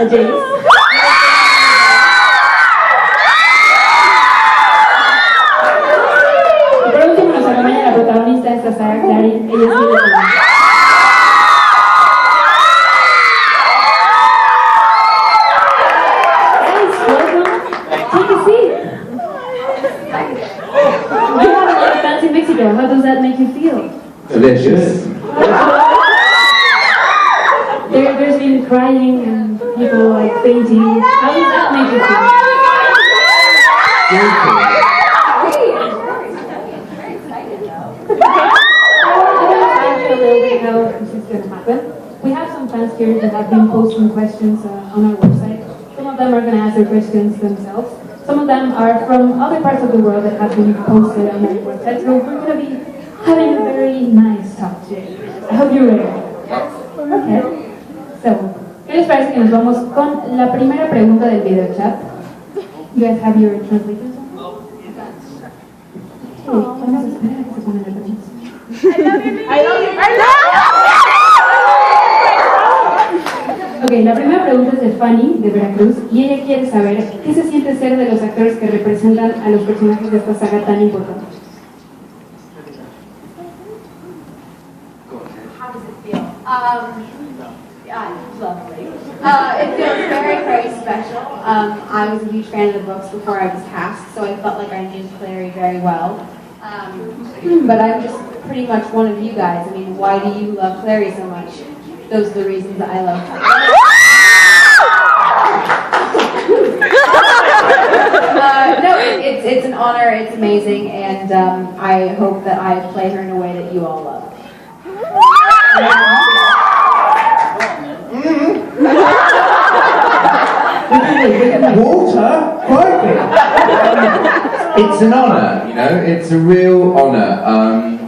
a Jace. Por último nos acompaña la protagonista de esta saga, Clary. Ella es how does that make you feel? Delicious. There's been crying and people like fainting. How does that make you feel? How this is going to happen. We have some fans here that have been posting questions on our website. Some of them are going to answer questions themselves. Some of them are from other parts of the world that have been posted on our website. So we're going to be having a very nice talk today. I hope you're ready. Okay. So, ¿qué les parece que nos vamos con la primera pregunta del video chat? You guys have your translators on? Vamos a esperar a que se pongan las preguntas. I love you. Ok, la primera pregunta es de Fanny, de Veracruz, y ella quiere saber qué se siente ser de los actores que representan a los personajes de esta saga tan importante. How does it feel? Lovely. It feels very, very special. I was a huge fan of the books before I was cast, so I felt like I knew Clary very well. But I'm just pretty much one of you guys. I mean, why do you love Clary so much? Those are the reasons that I love her. No, it's an honor, it's amazing, and I hope that I play her in a way that you all love. Water? Crikey! It's an honour, you know, it's a real honour.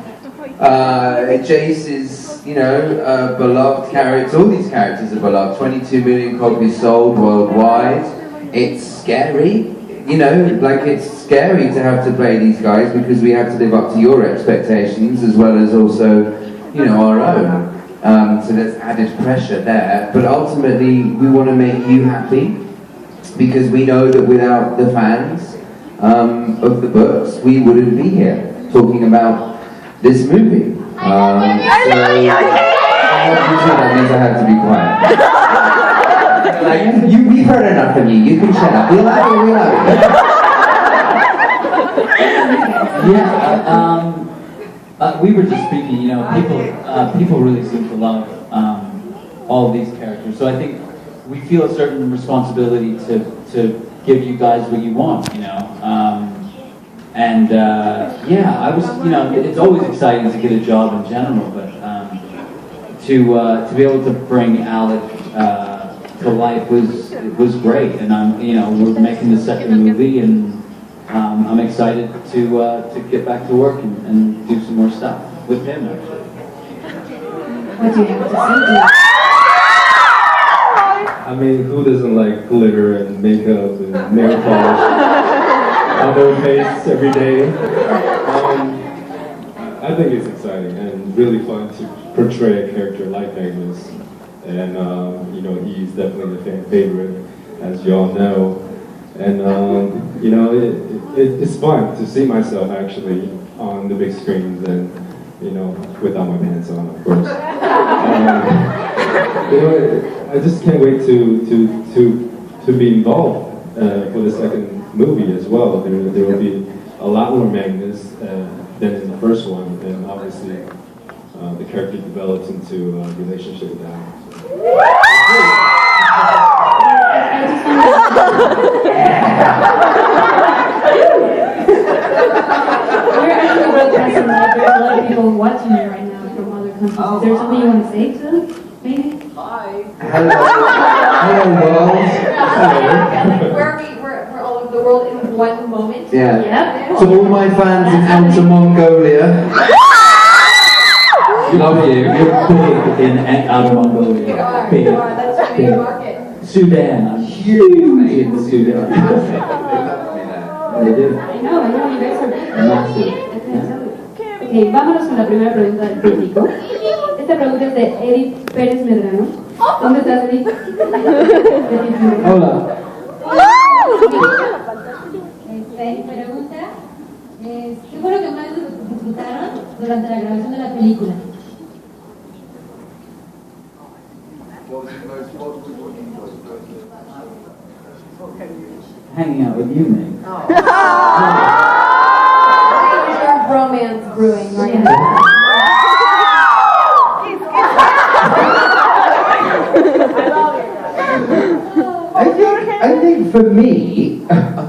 Jace is, you know, a beloved character. All these characters are beloved. 22 million copies sold worldwide. It's scary, you know, like it's scary to have to play these guys because we have to live up to your expectations as well as also, you know, our own. So there's added pressure there. But ultimately, we want to make you happy because we know that without the fans of the books, we wouldn't be here talking about this movie. That means I have to be quiet. Like, we've heard enough from you. You can shut up. We love you. We love you. Yeah. We were just speaking. You know, people really seem to love all of these characters. So I think we feel a certain responsibility to give you guys what you want. You know. Yeah, I was, you know, it's always exciting to get a job in general, but to be able to bring Alec to life was great, and we're making the second movie, and I'm excited to get back to work and do some more stuff with him. Actually. What do you have to say? I mean, who doesn't like glitter and makeup and nail polish on their face every day? I think it's exciting and really fun to portray a character like Magnus. And, you know, he's definitely the fan favorite, as you all know. And, you know, it's fun to see myself actually on the big screens and, you know, without my pants on, of course. You know, I just can't wait to be involved for the second movie as well. There will be a lot more Magnus than in the first one, and obviously the character develops into a relationship with Alan. We're actually broadcasting live. There's a lot of people watching you right now from other countries. Is there something you want to say to them? Maybe? Hi. Hello world. Where are we? We're all over the world in one moment. Yeah. Yep. To all my fans in Outer Mongolia. Love you. You're big in Outer Mongolia. You are. Big. You are. That's your new market. Sudan. I'm huge in the Sudan. They do. I know, you guys are big. Massive. I can tell you. Ok, vámonos con la primera pregunta del público. Esta pregunta es de Edith Pérez Medrano. ¿Dónde estás, Lee? Hola. Mi pregunta es, ¿qué fue lo que más disfrutaron durante la grabación de la película? Hanging out with you, mate. There's romance brewing right now. I think for me,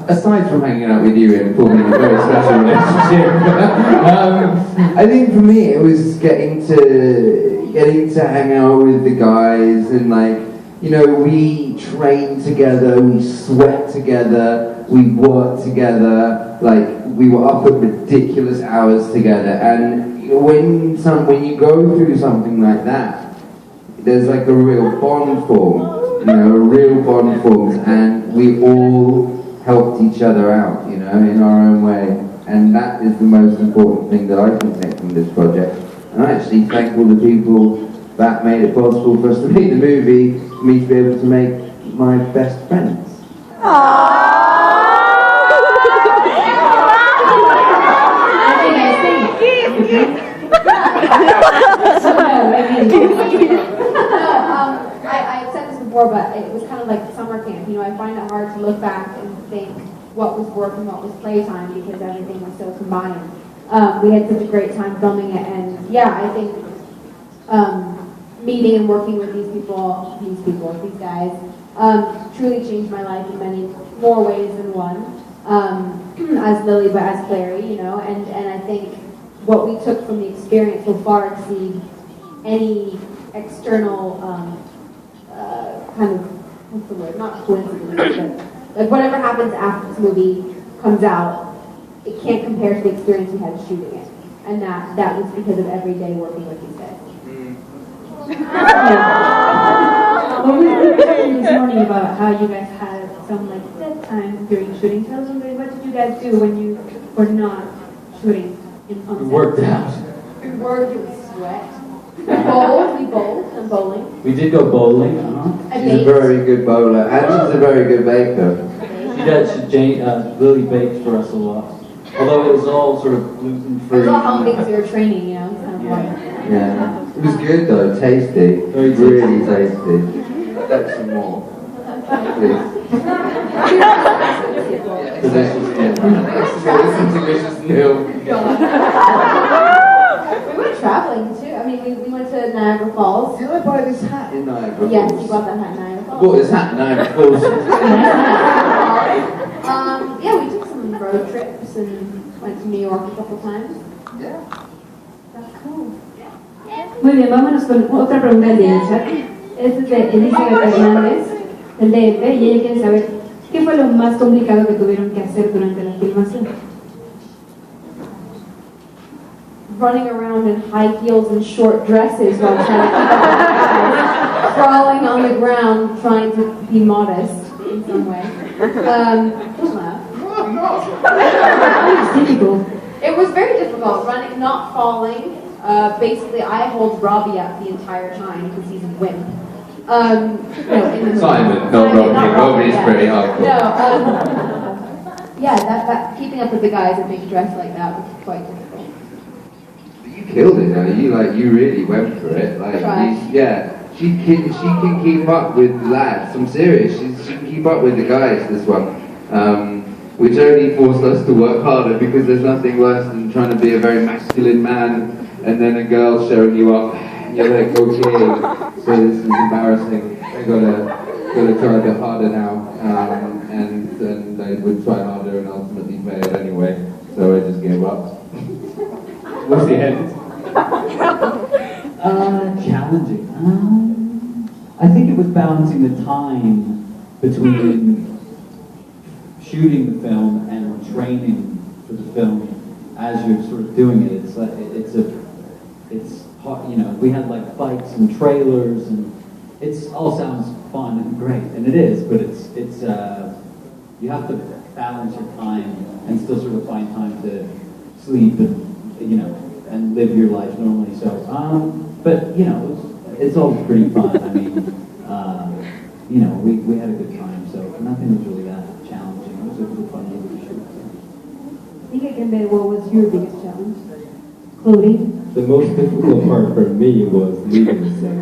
aside from hanging out with you and forming a very special relationship, I think for me it was getting to hang out with the guys and we trained together, we sweat together, we worked together, we were up at ridiculous hours together, and when you go through something like that, there's a real bond formed. A real bond forms, and we all helped each other out, in our own way, and that is the most important thing that I can take from this project. And I actually thank all the people that made it possible for us to make the movie, for me to be able to make my best friends. I've said this before, but it was kind of like summer camp. I find it hard to look back and think what was work and what was playtime because everything was so combined. We had such a great time filming it, and I think meeting and working with these guys, truly changed my life in many more ways than one. As Lily, but as Clary, and I think what we took from the experience will far exceed any external kind of, what's the word, not coincidence, but whatever happens after this movie comes out, it can't compare to the experience we had shooting it. And that was because of every day working with these guys. Well, we were talking this morning about how you guys had some dead times during shooting. Tell us something, what did you guys do when you were not shooting on set? We worked out. We worked, it was sweat. We bowled and bowling. We did go bowling. She's a very good bowler, and she's a very good baker. Lily baked for us a lot. Although it was all sort of gluten-free. It was all home because we were training, it's kind of fun. Yeah. It was good though, tasty. Really tasty. I'd like some more. Please. Delicious meal. We went traveling too. I mean, we went to Niagara Falls. Did I buy this hat in Niagara Falls? Yes, you bought that hat in Niagara Falls. I bought this hat in Niagara Falls. We took some road trips and went to New York a couple times. Yeah. That's cool. Muy bien, vámonos con otra pregunta del Videochat. Este es de Elizabeth Hernández, del DF, y ella quiere saber qué fue lo más complicado que tuvieron que hacer durante la filmación. Running around in high heels and short dresses while trying to keep up with the guys, crawling on the ground, trying to be modest in some way. Don't laugh. It's difficult. It was very difficult, running, not falling. Basically, I hold Robbie up the entire time because he's a wimp. In the movie. Simon, not Robbie. Robbie's pretty hardcore. No, that keeping up with the guys in big dress like that was quite difficult. You killed it though. You really went for it. She can keep up with the lads. I'm serious. She can keep up with the guys. This one, which only forced us to work harder because there's nothing worse than trying to be a very masculine man and then a girl showing you up. And you're like, okay, so this is embarrassing. I gotta try a bit harder now, and I would try harder and ultimately failed anyway. So I just gave up. What's the end? Challenging. I think it was balancing the time between shooting the film and training for the film as you're sort of doing it. It's hard, we had fights and trailers, and it all sounds fun and great, and it is, but it's you have to balance your time and still sort of find time to sleep and live your life normally. So, but it's all pretty fun. I mean, you know, we had a good time, so nothing was really that challenging. It was a really fun movie to shoot. I think I can bet what was your biggest challenge? Clothing? The most difficult part for me was leaving the set.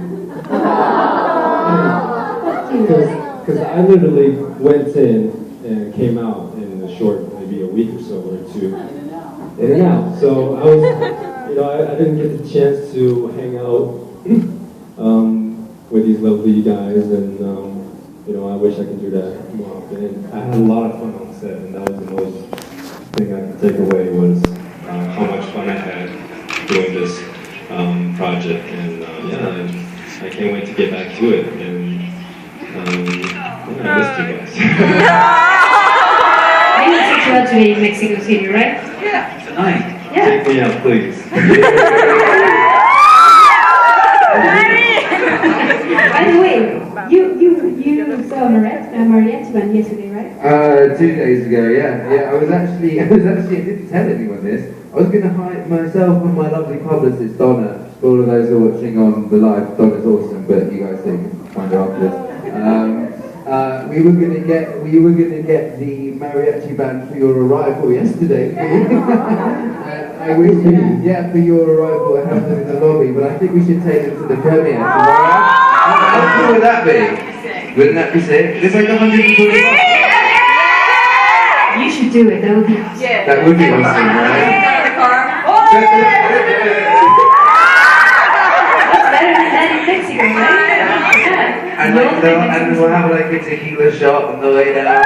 Because I literally went in and came out in a short, maybe a week or so, or two, in and out. So I was, you know, I didn't get the chance to hang out with these lovely guys, and you know, I wish I could do that more often. And I had a lot of fun on set, and that was the most thing I could take away was how much fun I had doing this project, and yeah, I can't wait to get back to it. And yeah, I missed you guys. I need to tour today in Mexico City, right? Yeah, tonight. Yeah. Take me out, please. By the way, you saw Mariachi band yesterday, right? 2 days ago, yeah. I didn't tell anyone this. I was going to hire myself and my lovely publicist, Donna. For all of those who are watching on the live, Donna's awesome, but you guys can find her afterwards. We were going to get the mariachi band for your arrival yesterday. I wish for your arrival, I have them in the lobby, but I think we should take them to the premiere tomorrow. How cool would that be? Wouldn't that be sick? There's like 140 You should do it. That would be awesome. That would be awesome, right? It's better than that in Mexico, right? And we'll have like a tequila shot on the way down.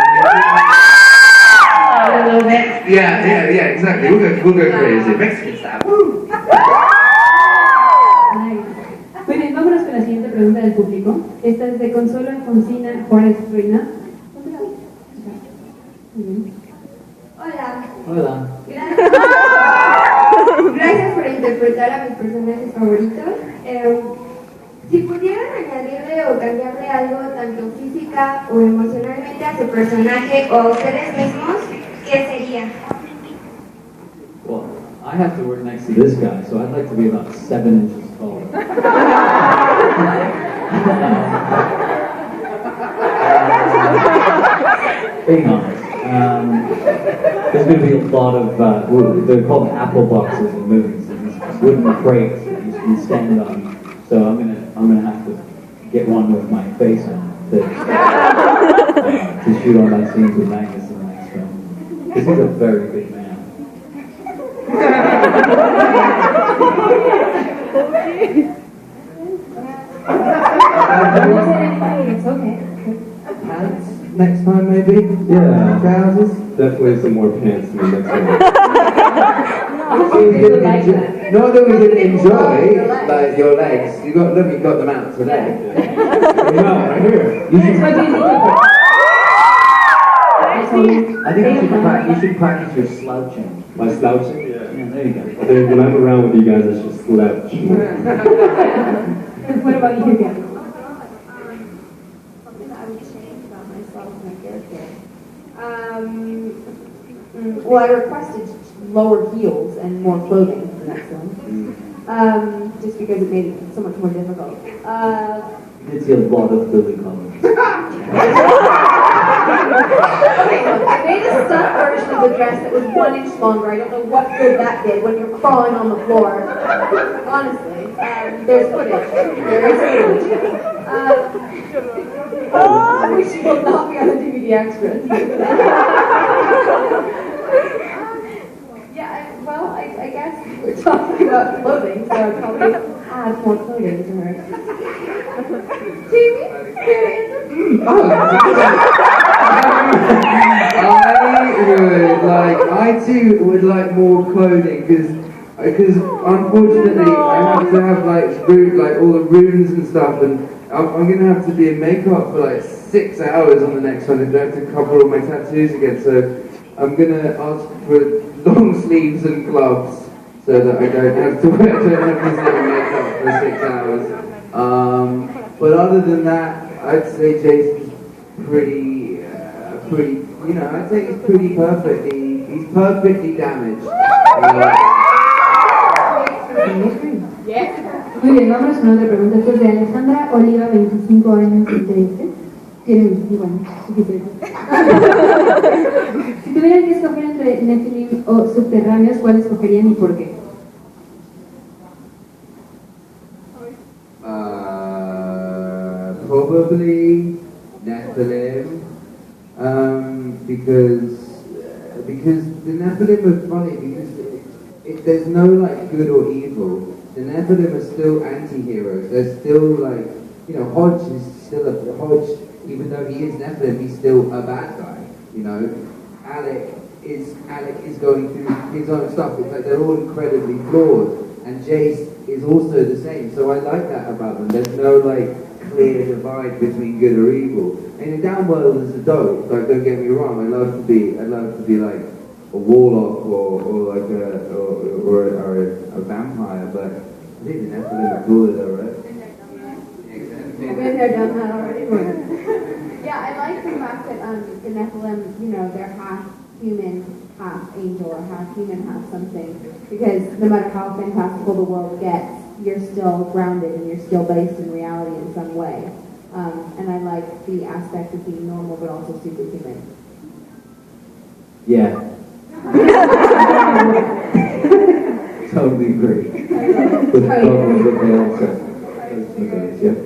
A little bit. Yeah, exactly. We'll go crazy. Mexican style. Woo! Muy bien, vámonos con la siguiente pregunta del público. Esta es de Consuelo Alfonsina Juárez Reina. Muy bien. Hola. Hola. Gracias. Gracias por interpretar a mis personajes favoritos. Si pudieran añadirle o cambiarle algo tanto física o emocionalmente a su personaje o a ustedes mismos, ¿qué sería? Well, I have to work next to this guy, so I'd like to be about 7 inches tall. Being honest, there's going to be a lot of, they're called apple boxes in movies, these wooden crates that you stand on. So I'm gonna have to get one with my face on to shoot all my scenes with Magnus in the next film. Because he's a very big man. It's okay. Pants next time, maybe? Yeah. Trousers? Definitely some more pants in the next one. Not that we didn't enjoy like your legs. You got them out today. Right here. You should, What do you think? I think you should practice your slouching. My slouching? Yeah. Yeah, there you go. I think when I'm around with you guys, I should slouch. What about you, Gabby? Something that I would change about myself and my character. Well, I requested lower heels and more clothing for the next one. Just because it made it so much more difficult. You did see a lot of Lily Collins. Okay, look, I made a stunt version of the dress that was 1 inch longer. I don't know what good that did when you're crawling on the floor. Honestly, there's footage. There is footage. Which will not be on the DVD extras. Yeah, well, I guess we're talking about clothing, so I'd probably add more clothing to her. Jamie? I too would like more clothing because unfortunately I have to have like all the runes and stuff, and I'm gonna have to be in makeup for like 6 hours on the next one, and I have to cover all my tattoos again. So I'm gonna ask for long sleeves and gloves so that I don't have to wear makeup for 6 hours. But other than that, I'd say Jason's pretty, I'd say he's pretty perfect. He's perfectly damaged. Muy bien, vamos con otra pregunta. Esta es de Alejandra Oliva, 25 años y 13. Tienen, bueno, suficiente. Si tuvieran que escoger entre Nephilim o subterráneos, ¿cuál escogerían y por qué? Probably Nephilim, because the Nephilim are funny because there's no like good or evil. The Nephilim are still anti-heroes. They're still like, you know, Hodge is still a Hodge, even though he is Nephilim, he's still a bad guy. You know, Alec is going through his own stuff. It's like they're all incredibly flawed, and Jace is also the same. So I like that about them. There's no like clear divide between good or evil. And the Downworld is a dope. Like, don't get me wrong. I love to be like a warlock or like a vampire. But I think the Nephilim are cooler though, right? I've been there, done that already. Yeah, I like the fact that the Nephilim, you know, they're half human, half angel, or half human, half something. Because no matter how fantastical the world gets, you're still grounded and you're still based in reality in some way. And I like the aspect of being normal but also superhuman. Yeah. Totally agree. With the problems that they also. Yeah.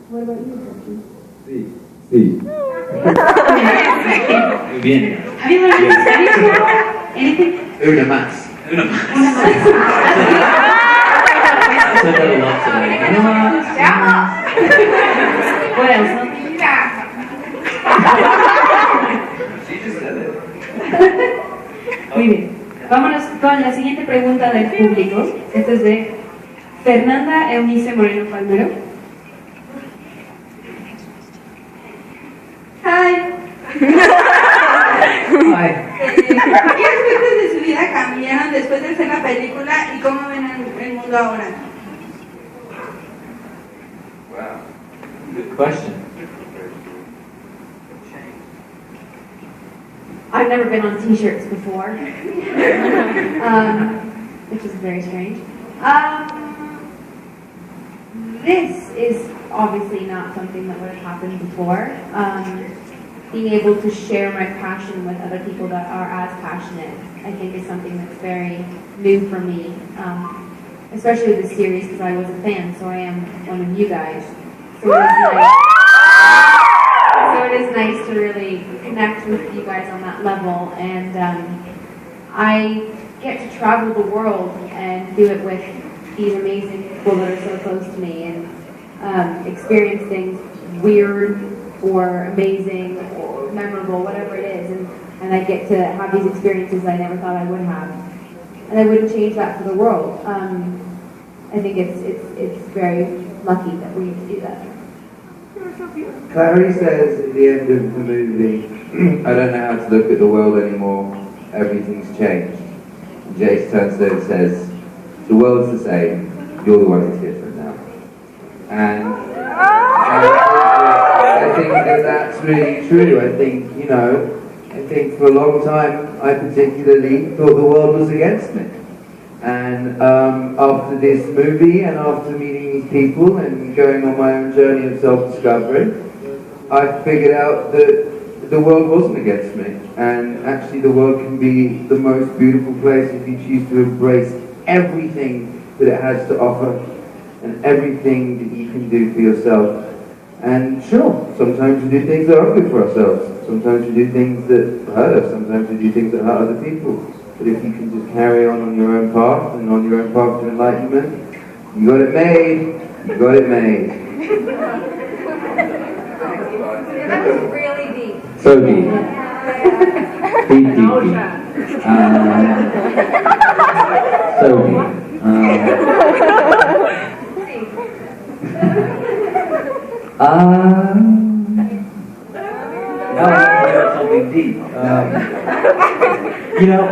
What about you, Justin? Sí. Muy bien. Have you learned Spanish now? Anything? Una más. Una más. I said that a lot today. Una más. What else? She just said it. Muy bien. Vámonos con la siguiente pregunta del público. Esta es de Fernanda Eunice Moreno Palmero. Hi. Hi. ¿Qué aspectos de su vida cambiaron después de hacer la película y cómo ven el mundo ahora? Wow. Good question. I've never been on t-shirts before, which is very strange. This is obviously not something that would have happened before. Being able to share my passion with other people that are as passionate, I think is something that's very new for me, especially with this series because I was a fan, so I am one of you guys. So it is nice to really connect with you guys on that level, and I get to travel the world and do it with these amazing people that are so close to me, and experience things weird or amazing or memorable, whatever it is, and I get to have these experiences I never thought I would have, and I wouldn't change that for the world. I think it's very lucky that we get to do that. Clary says at the end of the movie, I don't know how to look at the world anymore, everything's changed. And Jace turns to her and says, the world's the same, you're the one who's different now. And I think that that's really true. I think for a long time I particularly thought the world was against me. And after this movie and after meeting these people and going on my own journey of self-discovery, I figured out that the world wasn't against me. And actually the world can be the most beautiful place if you choose to embrace everything that it has to offer and everything that you can do for yourself. And sure, sometimes we do things that aren't good for ourselves. Sometimes we do things that hurt us. Sometimes we do things that hurt other people. But if you can just carry on your own path and on your own path to enlightenment, you got it made. You got it made. That was really deep. So deep. Deep. So deep. Now I want to hear something deep. You know,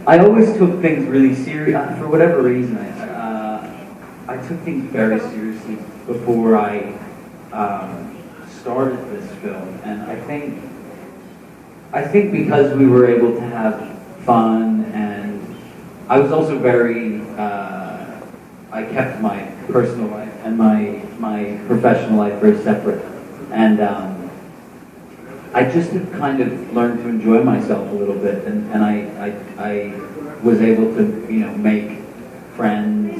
I always took things really serious. For whatever reason, I took things very seriously before I started this film, and I think because we were able to have fun, and I was also very, I kept my personal life and my professional life very separate. And I just have kind of learned to enjoy myself a little bit, and I was able to, make friends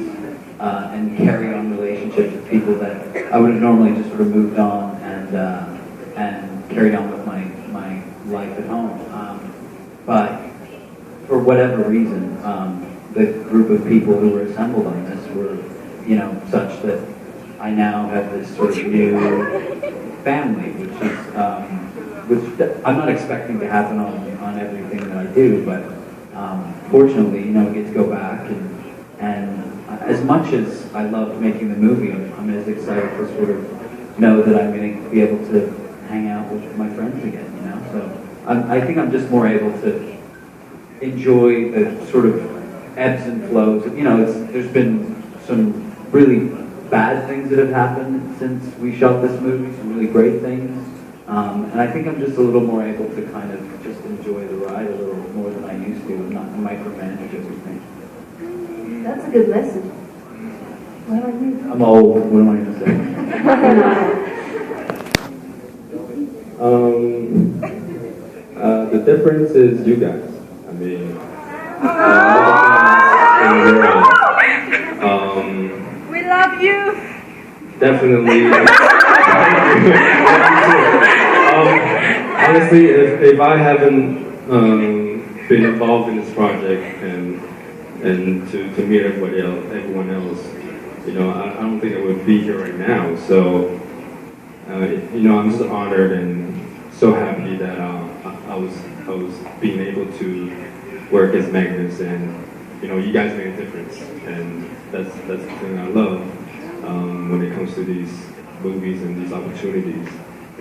and carry on relationships with people that I would have normally just sort of moved on and carried on with my life at home. But for whatever reason, the group of people who were assembled on this were, such that I now have this sort of new family, which I'm not expecting to happen on everything that I do, but fortunately, I get to go back and as much as I loved making the movie, I'm as excited to sort of know that I'm going to be able to hang out with my friends again, So I think I'm just more able to enjoy the sort of ebbs and flows. There's been some really bad things that have happened since we shot this movie, some really great things. And I think I'm just a little more able to kind of just enjoy the ride a little more than I used to, and not micromanage everything. That's a good lesson. What about you? I'm old, what am I going to say? The difference is you guys. I mean, We love you. definitely. Honestly, if I haven't been involved in this project and to meet everyone else, I don't think I would be here right now. So, I'm just honored and so happy that I was being able to work as Magnus, and you guys made a difference, and that's the thing I love when it comes to these movies and these opportunities.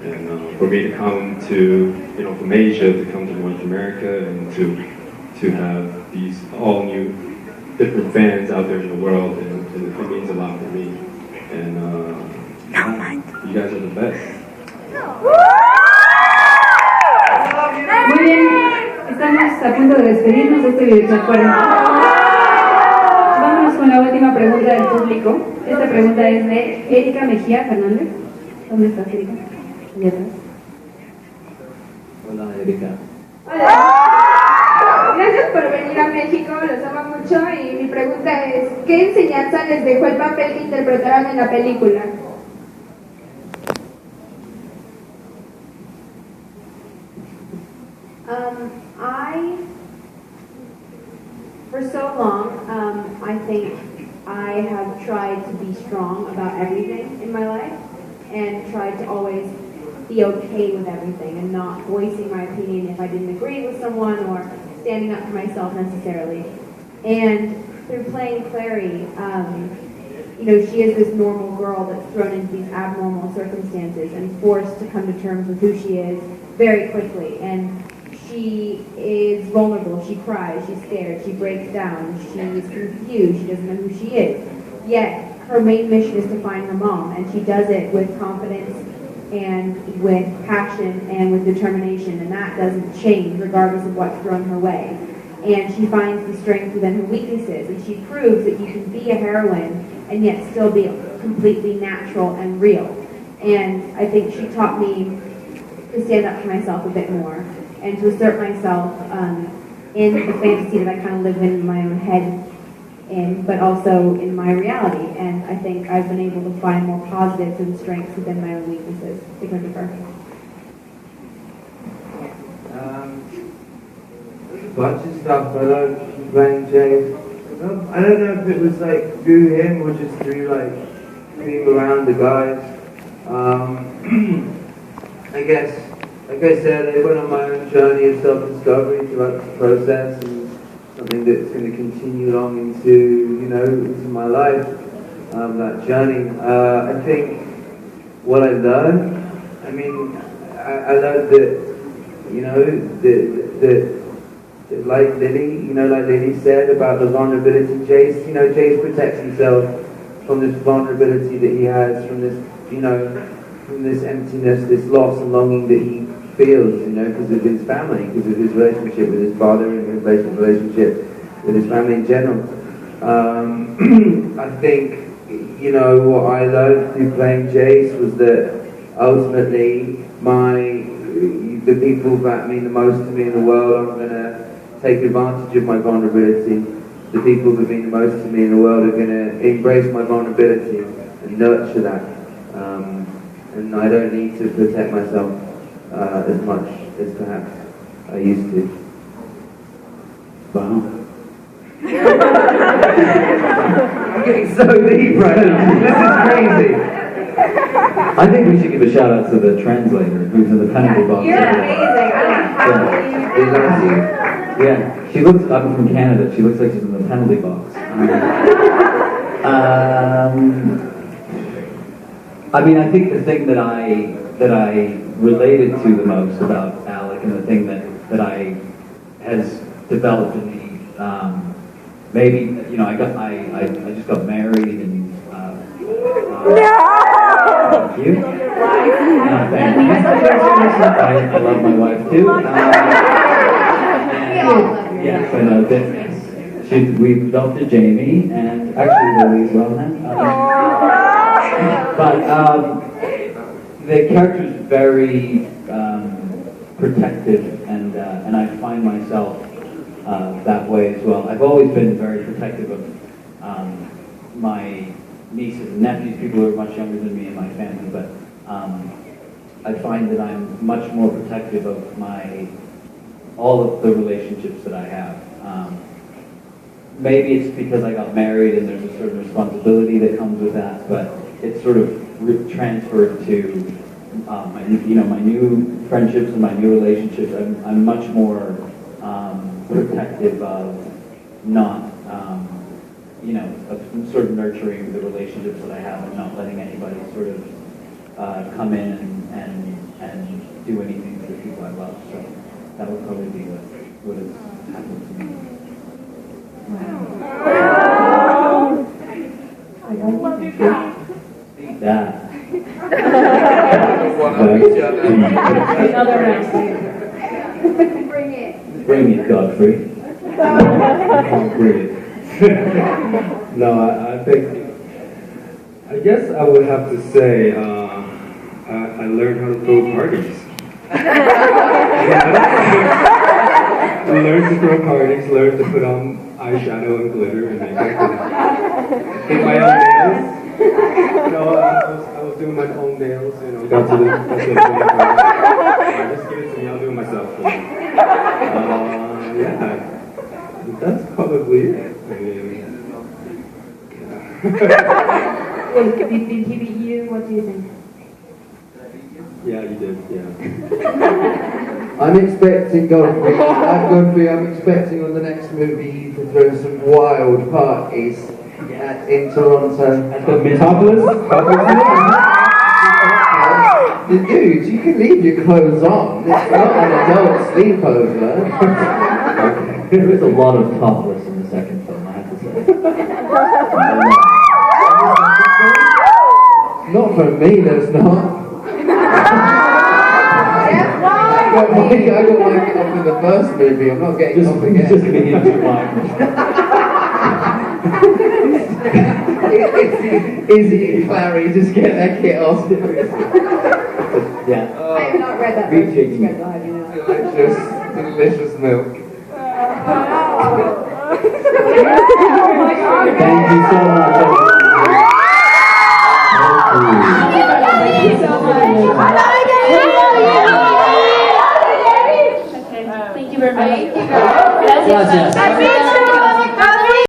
And for me to come to from Asia to come to North America and to have these all new different fans out there in the world, and it means a lot for me. And you guys are the best. Muy bien, estamos a punto de despedirnos de este Videochat 40. Vámonos con la última pregunta del público. Esta pregunta es de Erika Mejía Fernández. ¿Dónde estás, Erika? Allá atrás. Hola, Erika. Hola. Gracias por venir a México, los amo mucho y mi pregunta es, ¿qué enseñanza les dejó el papel que interpretaron en la película? For so long, I think I have tried to be strong about everything in my life and tried to always be okay with everything and not voicing my opinion if I didn't agree with someone or standing up for myself necessarily. And through playing Clary, she is this normal girl that's thrown into these abnormal circumstances and forced to come to terms with who she is very quickly. And she is vulnerable, she cries, she's scared, she breaks down, she's confused, she doesn't know who she is. Yet, her main mission is to find her mom, and she does it with confidence and with passion and with determination, and that doesn't change regardless of what's thrown her way. And she finds the strength within her weaknesses, and she proves that you can be a heroine and yet still be completely natural and real. And I think she taught me to stand up for myself a bit more and to assert myself in the fantasy that I kind of live in my own head but also in my reality. And I think I've been able to find more positives and strengths within my own weaknesses because of her. Bunch of stuff. I love playing James. I don't know if it was like through him or just through like being around the guys. I guess, like I said, I went on my own journey of self-discovery throughout the process, and something that's going to continue along into my life. That journey. I think what I learned. I mean, I learned that like Lily said about the vulnerability, Jace, Jace protects himself from this vulnerability that he has, from this, from this emptiness, this loss and longing that he feels, because of his family, because of his relationship with his father and his relationship with his family in general. I think, what I learned through playing Jace was that ultimately, the people that mean the most to me in the world, I'm going to take advantage of my vulnerability. The people that mean the most to me in the world are going to embrace my vulnerability and nurture that. And I don't need to protect myself as much as perhaps I used to. Wow. I'm getting so deep right now. This is crazy. I think we should give a shout out to the translator who's in the penalty box. You're amazing. I can't believe He loves you. Yeah, she looks. I'm from Canada. She looks like she's in the penalty box. I mean, I think the thing that I related to the most about Alec, and the thing that I has developed in me, maybe I just got married and. Thank you. Thank you. I love my wife too. Yes, I know. We've adopted Jamie, and actually Lily's well now. But the character is very protective, and I find myself that way as well. I've always been very protective of my nieces and nephews, people who are much younger than me in my family, but I find that I'm much more protective of all of the relationships that I have. Maybe it's because I got married and there's a certain responsibility that comes with that, but it's sort of transferred to my new friendships and my new relationships. I'm much more protective of not, of sort of nurturing the relationships that I have and not letting anybody sort of come in and do anything to the people I love. So that would probably be what has happened to me. Wow. I love you. Eat that. Another round. Bring it. Bring it, Godfrey. Bring it. No, I guess I would have to say I learned how to throw parties. I learned to throw parties, learned to put on eyeshadow and glitter and makeup and did my own nails. I was doing my own nails, got to the point where just give it to me, I'll do it myself. Yeah, that's probably it. Did he beat you? What do you think? Yeah, you did, yeah. I'm expecting Godfrey. I'm expecting on the next movie to throw some wild parties in Toronto. At the Metropolis? Dude, you can leave your clothes on. It's not an adult sleepover. There is a lot of topless in the second film, I have to say. Not for me, there's not. I got mine off in the first movie. I'm not getting off again. Just getting into mine. Izzy and Clary just get their kit off. Yeah. I have not read that Read book. Chicken. Delicious milk. Thank you so much. Thank you so much. Thank you very much. Thank you. Gracias. Gracias.